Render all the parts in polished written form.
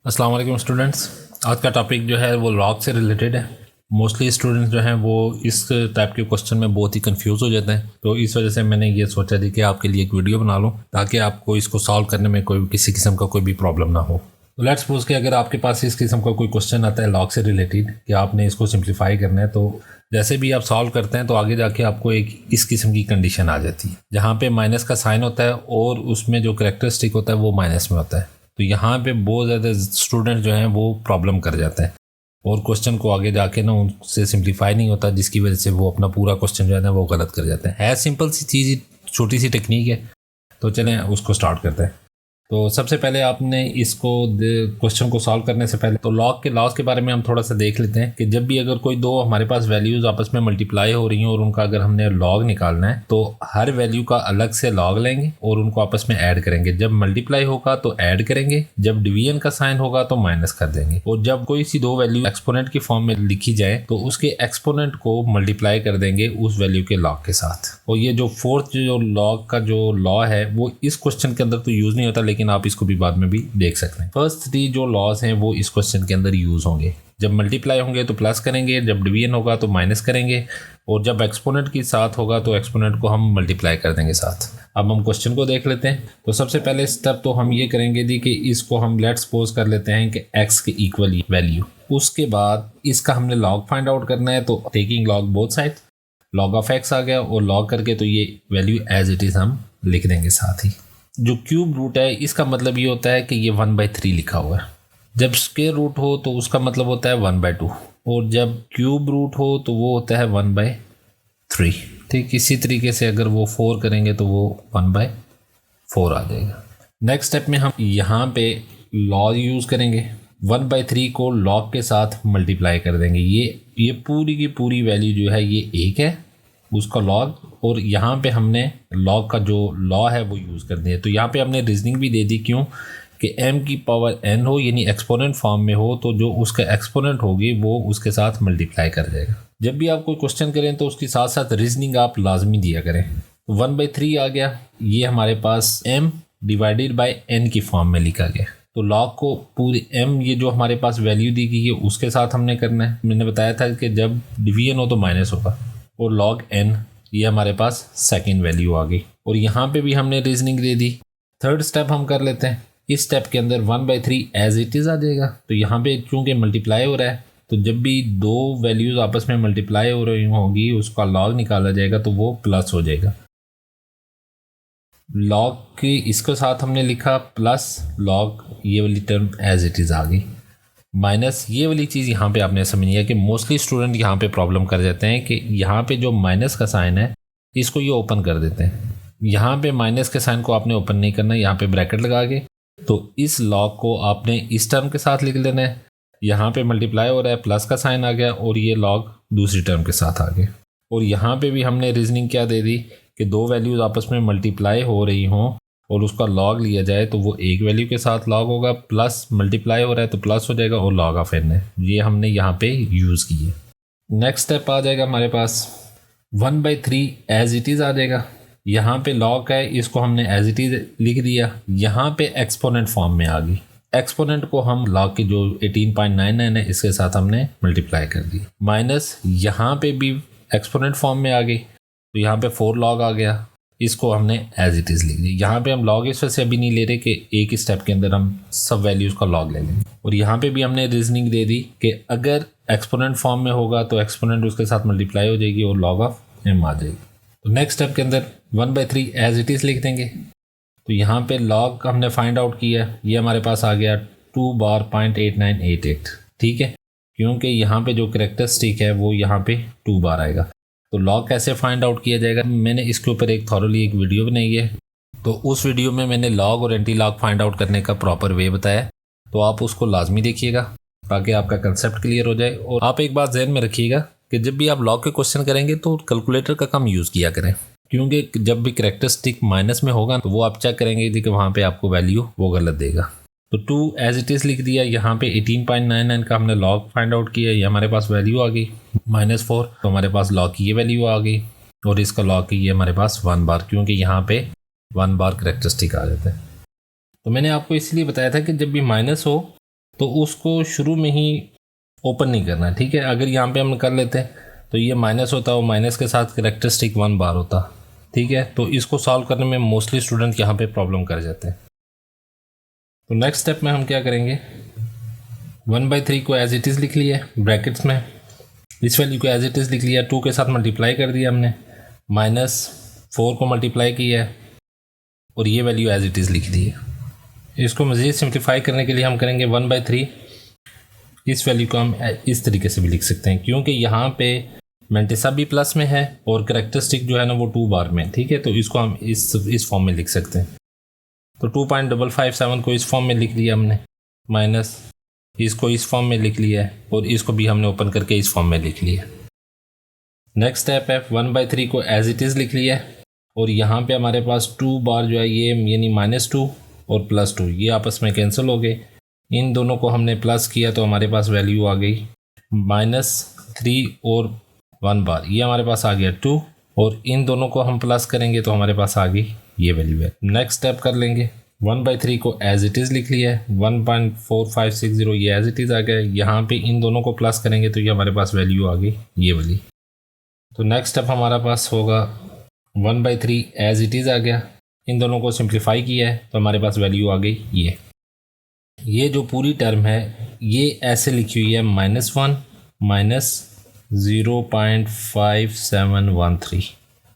अस्सलाम वालेकुम स्टूडेंट्स। आज का टॉपिक जो है वो लॉग से रिलेटेड है। मोस्टली स्टूडेंट्स जो हैं वो इस टाइप के क्वेश्चन में बहुत ही कंफ्यूज हो जाते हैं, तो इस वजह से मैंने ये सोचा थी कि आपके लिए एक वीडियो बना लूँ ताकि आपको इसको सॉल्व करने में कोई किसी किस्म का कोई भी प्रॉब्लम ना हो। तो लेट्स सपोज कि अगर आपके पास इस किस्म का कोई क्वेश्चन आता है लॉग से रिलेटेड कि आपने इसको सिंप्लीफाई करना है, तो जैसे भी आप सॉल्व करते हैं तो आगे जाके आपको एक इस किस्म की कंडीशन आ जाती है जहाँ पे माइनस का साइन होता है और उसमें जो कैरेक्टरिस्टिक होता है वो माइनस में होता है। तो यहाँ पे बहुत ज़्यादा स्टूडेंट जो हैं वो प्रॉब्लम कर जाते हैं और क्वेश्चन को आगे जाके ना उनसे सिंप्लीफाई नहीं होता, जिसकी वजह से वो अपना पूरा क्वेश्चन जो है ना वो गलत कर जाते हैं। सिंपल सी चीज़, छोटी सी टेक्निक है, तो चलें उसको स्टार्ट करते हैं। तो सबसे पहले आपने इसको क्वेश्चन को सॉल्व करने से पहले तो लॉग के लॉस के बारे में हम थोड़ा सा देख लेते हैं कि जब भी अगर कोई दो हमारे पास वैल्यूज़ आपस में मल्टीप्लाई हो रही हैं और उनका अगर हमने लॉग निकालना है तो हर वैल्यू का अलग से लॉग लेंगे और उनको आपस में ऐड करेंगे। जब मल्टीप्लाई होगा तो ऐड करेंगे, जब डिवीजन का साइन होगा तो माइनस कर देंगे, और जब कोई सी दो वैल्यू एक्सपोनेंट की फॉर्म में लिखी जाए तो उसके एक्सपोनेंट को मल्टीप्लाई कर देंगे उस वैल्यू के लॉग के साथ। और ये जो फोर्थ जो लॉग का जो लॉ है वो इस क्वेश्चन के अंदर तो यूज़ नहीं होता, लेकिन आप इसको भी बाद में भी देख सकते हैं। फर्स्ट थ्री जो लॉज हैं वो इस क्वेश्चन के अंदर यूज होंगे। जब मल्टीप्लाई होंगे तो प्लस करेंगे, जब डिवीजन होगा तो माइनस करेंगे, और जब एक्सपोनेंट के साथ होगा तो एक्सपोनेंट को हम मल्टीप्लाई कर देंगे साथ। अब हम क्वेश्चन को देख लेते हैं। तो सबसे पहले स्टेप तो हम ये करेंगे दी कि इसको हम लेट्स सपोज कर लेते हैं कि x के इक्वल वैल्यू, उसके बाद इसका हमने लॉग फाइंड आउट करना है। तो taking log both side, log of x आ गया और लॉग करके तो ये वैल्यू एज इट इज़ हम लिख देंगे साथ ही। जो क्यूब रूट है इसका मतलब ये होता है कि ये 1/3 लिखा हुआ है। जब स्क्वायर रूट हो तो उसका मतलब होता है 1/2, और जब क्यूब रूट हो तो वो होता है 1/3। ठीक इसी तरीके से अगर वो 4 करेंगे तो वो 1/4 आ जाएगा। नेक्स्ट स्टेप में हम यहाँ पे लॉग यूज़ करेंगे, 1/3 को लॉग के साथ मल्टीप्लाई कर देंगे। ये पूरी की पूरी वैल्यू जो है ये 1 है उसका लॉग, और यहाँ पे हमने लॉग का जो लॉ है वो यूज़ कर दिया। तो यहाँ पे हमने रीजनिंग भी दे दी, क्यों कि m की पावर n हो यानी एक्सपोनेंट फॉर्म में हो तो जो उसका एक्सपोनेंट होगी वो उसके साथ मल्टीप्लाई कर जाएगा। जब भी आप कोई क्वेश्चन करें तो उसके साथ साथ रीजनिंग आप लाजमी दिया करें। 1/3 आ गया, ये हमारे पास m डिवाइडेड बाय n की फॉर्म में लिखा गया। तो लॉग को पूरी m ये जो हमारे पास वैल्यू दी गई है उसके साथ हमने करना है। मैंने बताया था कि जब डिवीजन हो तो माइनस होगा, और लॉग n ये हमारे पास सेकंड वैल्यू आ गई, और यहाँ पे भी हमने रीजनिंग दे दी। थर्ड स्टेप हम कर लेते हैं। इस स्टेप के अंदर 1/3 एज इट इज़ आ जाएगा। तो यहाँ पे चूंकि मल्टीप्लाई हो रहा है तो जब भी दो वैल्यूज़ आपस में मल्टीप्लाई हो रही होगी उसका लॉग निकाला जाएगा तो वो प्लस हो जाएगा। लॉग की इसके साथ हमने लिखा प्लस लॉग, ये वाली टर्म एज इट इज़ आ गई, माइनस ये वाली चीज़ यहाँ पे आपने समझनी है कि मोस्टली स्टूडेंट यहाँ पे प्रॉब्लम कर जाते हैं कि यहाँ पे जो माइनस का साइन है इसको ये ओपन कर देते हैं। यहाँ पे माइनस के साइन को आपने ओपन नहीं करना, यहाँ पे ब्रैकेट लगा के तो इस लॉग को आपने इस टर्म के साथ लिख लेना है। यहाँ पे मल्टीप्लाई हो रहा है, प्लस का साइन आ गया और ये लॉग दूसरी टर्म के साथ आ गए। और यहाँ पे भी हमने रीजनिंग क्या दे दी कि दो वैल्यूज़ आपस में मल्टीप्लाई हो रही हों और उसका लॉग लिया जाए तो वो एक वैल्यू के साथ लॉग होगा, प्लस मल्टीप्लाई हो रहा है तो प्लस हो जाएगा, और लॉग ऑफ n है, ये हमने यहाँ पे यूज़ की है। नेक्स्ट स्टेप आ जाएगा हमारे पास 1/3 एज इट इज़ आ जाएगा। यहाँ पे लॉग है इसको हमने एज इट इज़ लिख दिया, यहाँ पे एक्सपोनेंट फॉर्म में आ गई। एक्सपोनेंट को हम लॉग की जो 18.99 है इसके साथ हमने मल्टीप्लाई कर दी, माइनस यहाँ पे भी एक्सपोनेंट फॉर्म में आ गई तो यहाँ पे 4 लॉग आ गया, इसको हमने एज इट इज़ लिख दिया। यहाँ पे हम लॉग इस वजह से अभी नहीं ले रहे कि एक ही स्टेप के अंदर हम सब वैल्यूज़ का लॉग ले लेंगे। और यहाँ पे भी हमने रीजनिंग दे दी कि अगर एक्सपोनेंट फॉर्म में होगा तो एक्सपोनेंट उसके साथ मल्टीप्लाई हो जाएगी और लॉग ऑफ m आ जाएगी। तो नेक्स्ट स्टेप के अंदर 1/3 एज इट इज़ लिख देंगे। तो यहाँ पे लॉग हमने फाइंड आउट किया, ये हमारे पास आ गया 2 बार 0.8988। ठीक है, क्योंकि यहाँ पे जो करेक्टरिस्टिक है वो यहाँ पे 2 बार आएगा। तो लॉग कैसे फाइंड आउट किया जाएगा, मैंने इसके ऊपर एक थॉरली एक वीडियो बनाई है, तो उस वीडियो में मैंने लॉग और एंटी लॉग फाइंड आउट करने का प्रॉपर वे बताया, तो आप उसको लाजमी देखिएगा ताकि आपका कंसेप्ट क्लियर हो जाए। और आप एक बात जहन में रखिएगा कि जब भी आप लॉग के क्वेश्चन करेंगे तो कैलकुलेटर का कम यूज़ किया करें, क्योंकि जब भी करेक्टरिस्टिक माइनस में होगा तो वो आप चेक करेंगे कि वहाँ पर आपको वैल्यू वो गलत देगा। तो 2 एज इट इज़ लिख दिया, यहाँ पे 18.99 का हमने लॉग फाइंड आउट किया, ये हमारे पास वैल्यू आ गई -4, तो हमारे पास लॉग की ये वैल्यू आ गई, और इसका लॉग की ये हमारे पास 1 बार, क्योंकि यहाँ पे 1 बार करेक्टरिस्टिक आ जाता है। तो मैंने आपको इसलिए बताया था कि जब भी माइनस हो तो उसको शुरू में ही ओपन नहीं करना, ठीक है। अगर यहाँ पे हम कर लेते तो ये माइनस होता, और माइनस के साथ कैरेक्टरिस्टिक 1 बार होता, ठीक है। तो इसको सॉल्व करने में मोस्टली स्टूडेंट यहाँ पे प्रॉब्लम कर जाते हैं। तो नेक्स्ट स्टेप में हम क्या करेंगे, 1/3 को एज इट इज़ लिख लिया ब्रैकेट्स में, इस वैल्यू को एज इट इज़ लिख लिया, 2 के साथ मल्टीप्लाई कर दिया हमने, -4 को मल्टीप्लाई किया है और ये वैल्यू एज इट इज़ लिख दी है। इसको मज़ीद सिंप्लीफाई करने के लिए हम करेंगे 1/3, इस वैल्यू को हम इस तरीके से भी लिख सकते हैं, क्योंकि यहाँ पे मेंटिसा भी प्लस में है और कैरेक्टरिस्टिक जो है ना वो 2 बार में, ठीक है। तो इसको हम इस फॉर्म में लिख सकते हैं। तो 2.557 को इस फॉर्म में लिख लिया हमने, माइनस इसको इस फॉर्म में लिख लिया है और इसको भी हमने ओपन करके इस फॉर्म में लिख लिया। नेक्स्ट स्टेप है 1/3 को एज इट इज़ लिख लिया है और यहाँ पे हमारे पास 2 बार जो है ये यानी -2 और +2 ये आपस में कैंसिल हो गए। इन दोनों को हमने प्लस किया तो हमारे पास वैल्यू आ गई -3 और 1 बार, ये हमारे पास आ गया 2, और इन दोनों को हम प्लस करेंगे तो हमारे पास आ गई ये वैल्यू है। नेक्स्ट स्टेप कर लेंगे, 1/3 को एज इट इज़ लिख लिया है, 1.4560 ये एज इट इज़ आ गया। यहाँ पे इन दोनों को प्लस करेंगे तो ये हमारे पास वैल्यू आ गई ये वाली। तो नेक्स्ट स्टेप हमारा पास होगा 1/3 एज इट इज़ आ गया, इन दोनों को सिंप्लीफाई किया है तो हमारे पास वैल्यू आ गई ये जो पूरी टर्म है ये ऐसे लिखी हुई है -1 -0.5713।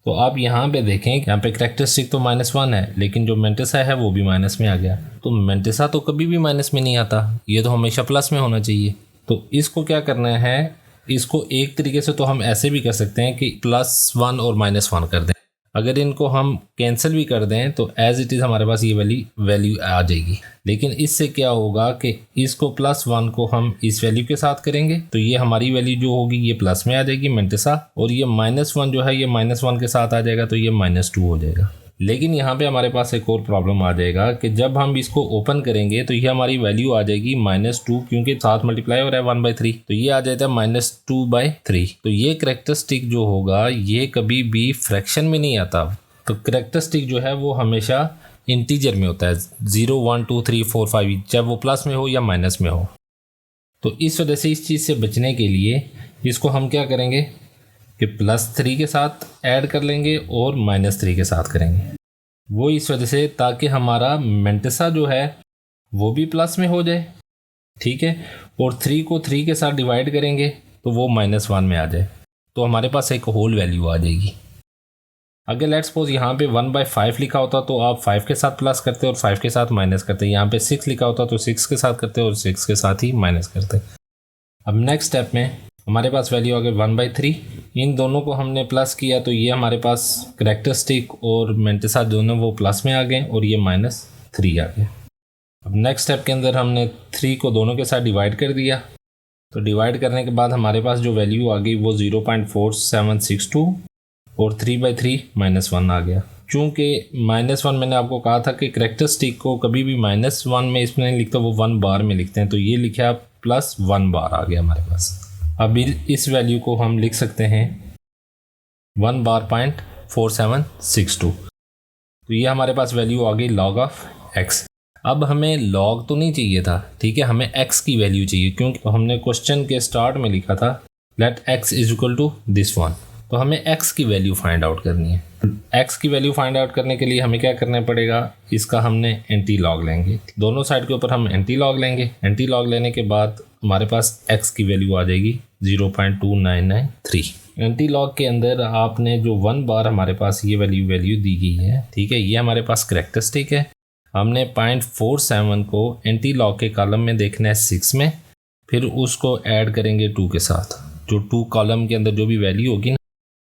तो आप यहाँ पे देखें, यहाँ पे कैरेक्टरिस्टिक तो -1 है लेकिन जो मेंटिसा है वो भी माइनस में आ गया। तो मेंटिसा तो कभी भी माइनस में नहीं आता, ये तो हमेशा प्लस में होना चाहिए। तो इसको क्या करना है, इसको एक तरीके से तो हम ऐसे भी कर सकते हैं कि +1 और -1 कर दें। अगर इनको हम कैंसिल भी कर दें तो एज इट इज़ हमारे पास ये वाली वैल्यू आ जाएगी। लेकिन इससे क्या होगा कि इसको +1 को हम इस वैल्यू के साथ करेंगे तो ये हमारी वैल्यू जो होगी ये प्लस में आ जाएगी मेंटिसा, और ये -1 जो है ये -1 के साथ आ जाएगा तो ये -2 हो जाएगा। लेकिन यहाँ पे हमारे पास एक और प्रॉब्लम आ जाएगा कि जब हम इसको ओपन करेंगे तो ये हमारी वैल्यू आ जाएगी -2, क्योंकि साथ मल्टीप्लाई हो रहा है 1/3, तो ये आ जाता है -2/3। तो ये कैरेक्टरिस्टिक जो होगा ये कभी भी फ्रैक्शन में नहीं आता। तो कैरेक्टरिस्टिक जो है वो हमेशा इंटीजर में होता है, 0 1 2 3 4 5, चाहे वो प्लस में हो या माइनस में हो। तो इस वजह से इस चीज़ से बचने के लिए इसको हम क्या करेंगे कि +3 के साथ ऐड कर लेंगे और -3 के साथ करेंगे, वो इस वजह से ताकि हमारा मेंटिसा जो है वो भी प्लस में हो जाए, ठीक है। और 3 को 3 के साथ डिवाइड करेंगे तो वो -1 में आ जाए, तो हमारे पास एक होल वैल्यू आ जाएगी। अगर लेट्स सपोज यहाँ पे 1/5 लिखा होता तो आप 5 के साथ प्लस करते और 5 के साथ माइनस करते। यहाँ पे 6 लिखा होता तो 6 के साथ करते और 6 के साथ ही माइनस करते। अब नेक्स्ट स्टेप में हमारे पास वैल्यू आ गई 1/3, इन दोनों को हमने प्लस किया तो ये हमारे पास कैरेक्टरिस्टिक और मेंटिसा दोनों वो प्लस में आ गए और ये -3 आ गया। अब नेक्स्ट स्टेप के अंदर हमने 3 को दोनों के साथ डिवाइड कर दिया, तो डिवाइड करने के बाद हमारे पास जो वैल्यू आ गई वो 0.4762 और 3/3 -1 आ गया। चूँकि -1 मैंने आपको कहा था कि कैरेक्टरिस्टिक को कभी भी -1 में इसमें नहीं लिखता, वो 1 बार में लिखते हैं, तो ये लिखा +1 बार आ गया हमारे पास। अब इस वैल्यू को हम लिख सकते हैं 1 बार .4762, तो ये हमारे पास वैल्यू आ गई log ऑफ x। अब हमें log तो नहीं चाहिए था, ठीक है, हमें x की वैल्यू चाहिए, क्योंकि हमने क्वेश्चन के स्टार्ट में लिखा था let x is equal to this one. तो हमें x की वैल्यू फाइंड आउट करनी है। x की वैल्यू फाइंड आउट करने के लिए हमें क्या करना पड़ेगा, इसका हमने एंटी लॉग लेंगे, दोनों साइड के ऊपर हम एंटी लॉग लेंगे। एंटी लॉग लेने के बाद हमारे पास x की वैल्यू आ जाएगी 0.2993। एंटी लॉग के अंदर आपने जो 1 बार हमारे पास ये वैल्यू दी गई है, ठीक है, ये हमारे पास कैरेक्टरिस्टिक है। हमने 0.47 को एंटी लॉग के कॉलम में देखना है 6 में, फिर उसको ऐड करेंगे 2 के साथ, जो 2 कॉलम के अंदर जो भी वैल्यू होगी ना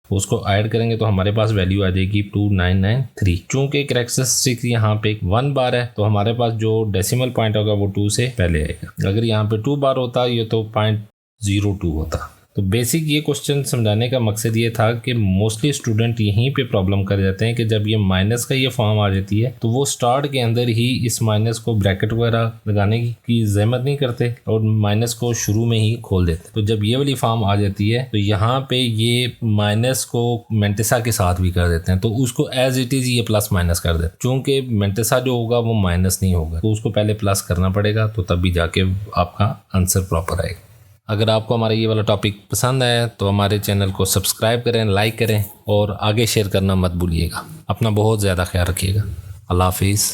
उसको ऐड करेंगे तो हमारे पास वैल्यू आ जाएगी 2993। चूँकि कैरेक्टरिस्टिक यहाँ पे 1 बार है तो हमारे पास जो डेसिमल पॉइंट होगा वो 2 से पहले आएगा। अगर यहाँ पे 2 बार होता ये तो 0.02 होता, तो तो बेसिक ये क्वेश्चन समझाने का मकसद ये था कि मोस्टली स्टूडेंट यहीं पे प्रॉब्लम कर जाते हैं कि जब ये माइनस का ये फॉर्म आ जाती है तो वो स्टार्ट के अंदर ही इस माइनस को ब्रैकेट वगैरह लगाने की जहमत नहीं करते और माइनस को शुरू में ही खोल देते। तो जब ये वाली फॉर्म आ जाती है तो यहाँ पे ये माइनस को मेंटेसा के साथ भी कर देते हैं, तो उसको एज इट इज़ ये प्लस माइनस कर देते हैं। चूँकि मेंटेसा जो होगा वो माइनस नहीं होगा तो उसको पहले प्लस करना पड़ेगा, तो तब भी जाके आपका आंसर प्रॉपर आएगा। अगर आपको हमारा ये वाला टॉपिक पसंद आया तो हमारे चैनल को सब्सक्राइब करें, लाइक करें और आगे शेयर करना मत भूलिएगा। अपना बहुत ज़्यादा ख्याल रखिएगा। अल्लाह हाफिज़।